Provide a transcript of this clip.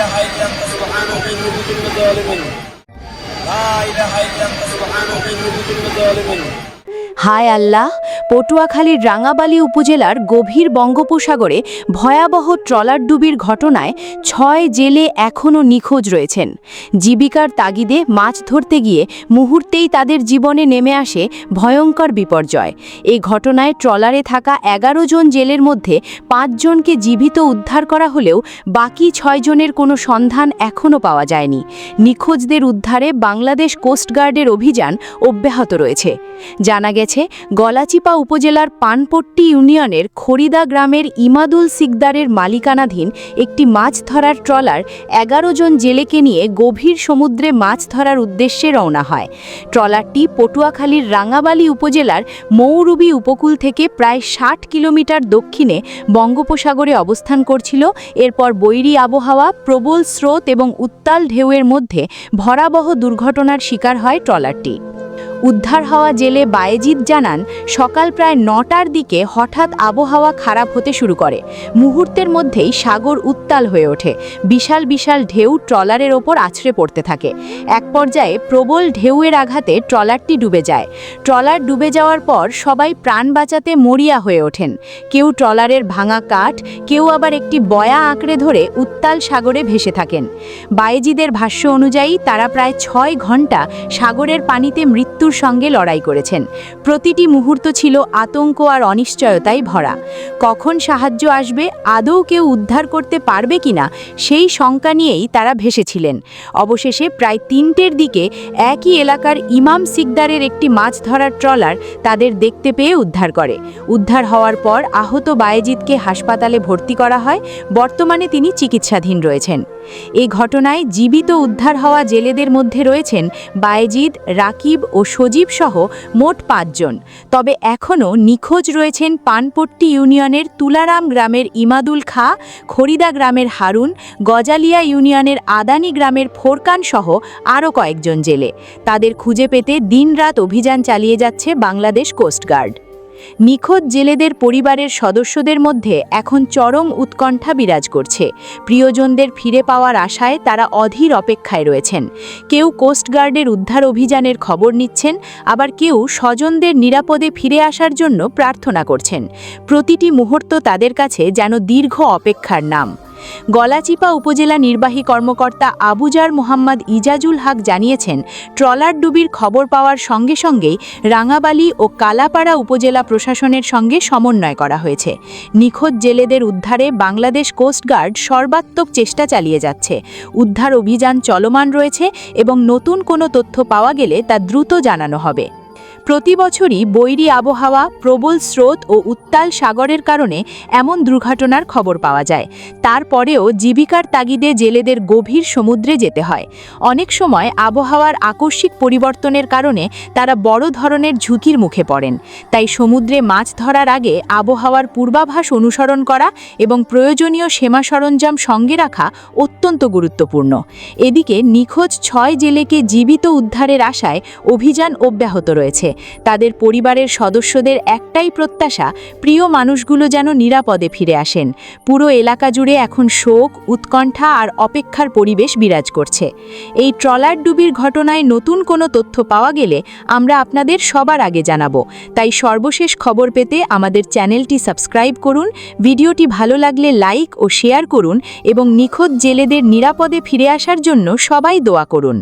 ইলাহা ইল্লা আনতা সুবহানাকা ইন্নী কুনতু মিনাজ জালিমিন লা ইলাহা ইল্লা আনতা সুবহানাকা ইন্নী কুনতু মিনাজ জালিমিন। হায় আল্লাহ, পটুয়াখালীর রাঙাবালী উপজেলার গভীর বঙ্গোপসাগরে ভয়াবহ ট্রলার ডুবির ঘটনায় ৬ জেলে এখনও নিখোঁজ রয়েছেন। জীবিকার তাগিদে মাছ ধরতে গিয়ে মুহূর্তেই তাদের জীবনে নেমে আসে ভয়ঙ্কর বিপর্যয়। এই ঘটনায় ট্রলারে থাকা ১১ জন জেলের মধ্যে ৫ জনকে জীবিত উদ্ধার করা হলেও বাকি ৬ জনের কোনো সন্ধান এখনও পাওয়া যায়নি। নিখোঁজদের উদ্ধারে বাংলাদেশ কোস্টগার্ডের অভিযান অব্যাহত রয়েছে। জানা গেছে, গলাচিপা উপজেলার পানপট্টি ইউনিয়নের খড়িদা গ্রামের ইমাদুল সিকদারের মালিকানাধীন একটি মাছ ধরার ট্রলার ১১ জন জেলেকে নিয়ে গভীর সমুদ্রে মাছ ধরার উদ্দেশ্যে রওনা হয়। ট্রলারটি পটুয়াখালীর রাঙাবালী উপজেলার মৌরুবি উপকূল থেকে প্রায় ৬০ কিলোমিটার দক্ষিণে বঙ্গোপসাগরে অবস্থান করছিল। এরপর বৈরী আবহাওয়া, প্রবল স্রোত এবং উত্তাল ঢেউয়ের মধ্যে ভয়াবহ দুর্ঘটনার শিকার হয় ট্রলারটি। উদ্ধার হওয়া জেলে বায়েজিদ জানান, সকাল প্রায় ৯টার দিকে হঠাৎ আবহাওয়া খারাপ হতে শুরু করে। মুহূর্তের মধ্যেই সাগর উত্তাল হয়ে ওঠে। বিশাল বিশাল ঢেউ ট্রলারের ওপর আছড়ে পড়তে থাকে। এক পর্যায়ে প্রবল ঢেউয়ের আঘাতে ট্রলারটি ডুবে যায়। ট্রলার ডুবে যাওয়ার পর সবাই প্রাণ বাঁচাতে মরিয়া হয়ে ওঠেন। কেউ ট্রলারের ভাঙা কাঠ, কেউ আবার একটি বয়া আঁকড়ে ধরে উত্তাল সাগরে ভেসে থাকেন। বায়েজিদের ভাষ্য অনুযায়ী তারা প্রায় ৬ ঘন্টা সাগরের পানিতে মৃত্যুর সঙ্গে লড়াই করেছেন। প্রতিটি মুহূর্ত ছিল আতঙ্ক আর অনিশ্চয়তায় ভরা। কখন সাহায্য আসবে, আদৌ কেউ উদ্ধার করতে পারবে কিনা, সেই শঙ্কা নিয়েই তারা ভেসেছিলেন। অবশেষে প্রায় ৩টের দিকে একই এলাকার ইমাম সিকদারের একটি মাছ ধরার ট্রলার তাদের দেখতে পেয়ে উদ্ধার করে। উদ্ধার হওয়ার পর আহত বায়েজিদকে হাসপাতালে ভর্তি করা হয়। বর্তমানে তিনি চিকিৎসাধীন রয়েছেন। এই ঘটনায় জীবিত উদ্ধার হওয়া জেলেদের মধ্যে রয়েছেন বায়েজিদ, রাকিব ও সজীব সহ মোট ৫ জন। তবে এখনও নিখোঁজ রয়েছেন পানপট্টি ইউনিয়নের তুলারাম গ্রামের ইমাদুল খা, খড়িদা গ্রামের হারুন, গজালিয়া ইউনিয়নের আদানি গ্রামের ফোরকান সহ আরও কয়েকজন জেলে। তাদের খুঁজে পেতে দিনরাত অভিযান চালিয়ে যাচ্ছে বাংলাদেশ কোস্টগার্ড। নিখোঁজ জেলেদের পরিবারের সদস্যদের মধ্যে এখন চরম উৎকণ্ঠা বিরাজ করছে। প্রিয়জনদের ফিরে পাওয়ার আশায় তারা অধীর অপেক্ষায় রয়েছেন। কেউ কোস্টগার্ডের উদ্ধার অভিযানের খবর নিচ্ছেন, আবার কেউ স্বজনদের নিরাপদে ফিরে আসার জন্য প্রার্থনা করছেন। প্রতিটি মুহূর্ত তাদের কাছে যেন দীর্ঘ অপেক্ষার নাম। গলাচিপা উপজেলা নির্বাহী কর্মকর্তা আবুজার মোহাম্মদ ইজাজুল হক জানিয়েছেন, ট্রলার ডুবির খবর পাওয়ার সঙ্গে সঙ্গেই রাঙাবালী ও কালাপাড়া উপজেলা প্রশাসনের সঙ্গে সমন্বয় করা হয়েছে। নিখোঁজ জেলেদের উদ্ধারে বাংলাদেশ কোস্টগার্ড সর্বাত্মক চেষ্টা চালিয়ে যাচ্ছে। উদ্ধার অভিযান চলমান রয়েছে এবং নতুন কোনো তথ্য পাওয়া গেলে তা দ্রুত জানানো হবে। প্রতি বছরই বৈরী আবহাওয়া, প্রবল স্রোত ও উত্তাল সাগরের কারণে এমন দুর্ঘটনার খবর পাওয়া যায়। তারপরেও জীবিকার তাগিদে জেলেদের গভীর সমুদ্রে যেতে হয়। অনেক সময় আবহাওয়ার আকস্মিক পরিবর্তনের কারণে তারা বড় ধরনের ঝুঁকির মুখে পড়েন। তাই সমুদ্রে মাছ ধরার আগে আবহাওয়ার পূর্বাভাস অনুসরণ করা এবং প্রয়োজনীয় সেমা সরঞ্জাম সঙ্গে রাখা অত্যন্ত গুরুত্বপূর্ণ। এদিকে নিখোঁজ ৬ জেলেকে জীবিত উদ্ধারের আশায় অভিযান অব্যাহত রয়েছে। তাদের পরিবারের সদস্যদের একটাই প্রত্যাশা, প্রিয় মানুষগুলো যেন নিরাপদে ফিরে আসেন। পুরো এলাকা জুড়ে এখন শোক, উৎকণ্ঠা আর অপেক্ষার পরিবেশ বিরাজ করছে। এই ট্রলার ডুবির ঘটনায় নতুন কোনো তথ্য পাওয়া গেলে আমরা আপনাদের সবার আগে জানাবো। তাই সর্বশেষ খবর পেতে আমাদের চ্যানেলটি সাবস্ক্রাইব করুন, ভিডিওটি ভালো লাগলে লাইক ও শেয়ার করুন এবং নিখোঁজ জেলেদের নিরাপদে ফিরে আসার জন্য সবাই দোয়া করুন।